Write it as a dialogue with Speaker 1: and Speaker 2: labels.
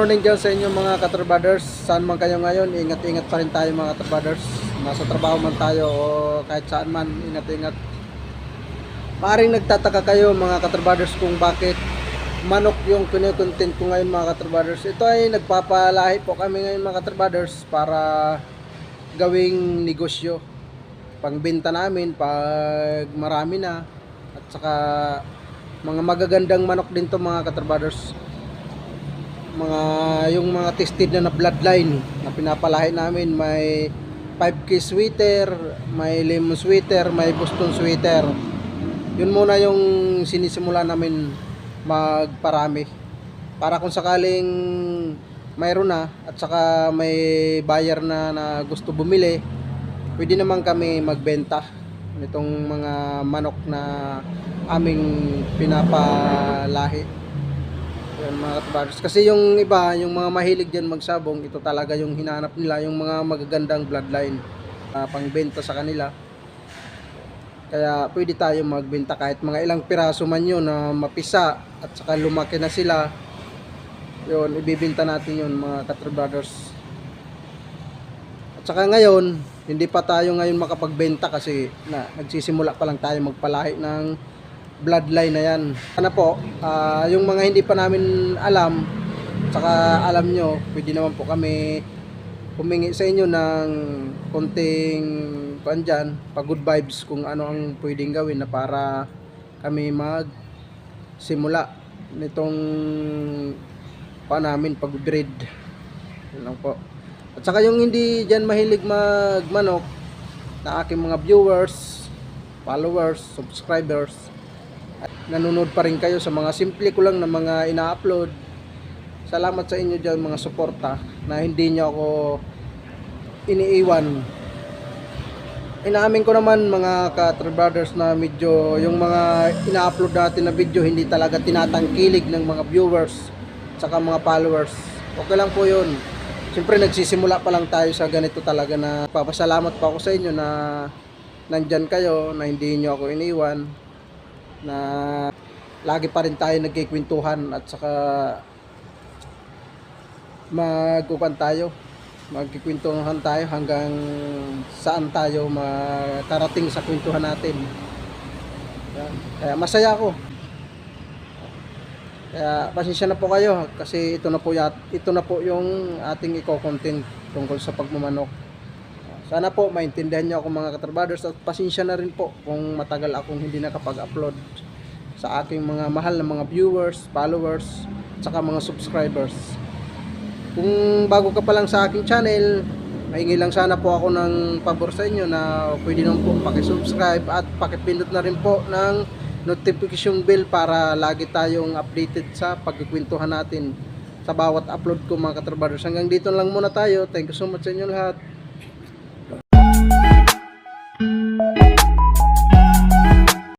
Speaker 1: morning dyan sa inyo mga katrabaders. Saan man kayo ngayon, ingat-ingat pa rin tayo mga katrabaders. Nasa trabaho man tayo o kahit saan man, ingat-ingat. Maaring nagtataka kayo mga katrabaders kung bakit manok yung kine-content ko ngayon mga katrabaders. Ito ay nagpapalahi po kami ngayon mga katrabaders para gawing negosyo. Pangbenta namin pag marami na. At saka mga magagandang manok din to mga katrabaders. Yung mga tested na bloodline na pinapalahi namin, may 5K sweater, may lemon sweater, may Boston sweater. Yun muna yung sinisimula namin magparami para kung sakaling mayroon na at saka may buyer na gusto bumili, pwede naman kami magbenta nitong mga manok na aming pinapalahi. Yan mga katrabaders. Kasi yung iba, yung mga mahilig dyan magsabong, ito talaga yung hinahanap nila, yung mga magagandang bloodline pangbenta sa kanila. Kaya pwede tayo magbenta kahit mga ilang piraso man yun na mapisa at saka lumaki na sila. Yun, ibibenta natin yun mga katrabaders. At saka ngayon, hindi pa tayo ngayon makapagbenta kasi nagsisimula pa lang tayo magpalahi ng bloodline na yan. Sana po, yung mga hindi pa namin alam, saka alam nyo, pwede naman po kami humingi sa inyo ng konting good vibes kung ano ang pwedeng gawin na para kami magsimula nitong namin pag-breed. Yun lang po. At saka yung hindi dyan mahilig magmanok na aking mga viewers, followers, subscribers, nanonood pa rin kayo sa mga simple ko lang na mga ina-upload. Salamat sa inyo dyan mga suporta na hindi nyo ako iniiwan. Inaamin ko naman mga katrabaders na medyo yung mga ina-upload natin na video hindi talaga tinatangkilig ng mga viewers at saka mga followers. Okay lang po yun. Siyempre nagsisimula pa lang tayo sa ganito talaga na papasalamat pa ako sa inyo na nandyan kayo, na hindi nyo ako iniwan, na lagi pa rin tayo nagkikwentuhan at saka magkikwentuhan tayo hanggang saan tayo makarating sa kwentuhan natin. Yan. Kaya masaya ako. Kaya pasensya na po kayo kasi ito na po yung ating i-content tungkol sa pagmamanok. Sana po maintindihan niyo ako mga katrabaders at pasensya na rin po kung matagal akong hindi nakapag-upload sa aking mga mahal na mga viewers, followers, at saka mga subscribers. Kung bago ka pa lang sa aking channel, mahingi lang sana po ako ng pabor sa inyo na pwede naman po paki-subscribe at paki-pindot na rin po ng notification bell para lagi tayong updated sa pagkikwentuhan natin sa bawat upload ko mga katrabaders. Hanggang dito lang muna tayo. Thank you so much sa inyo lahat.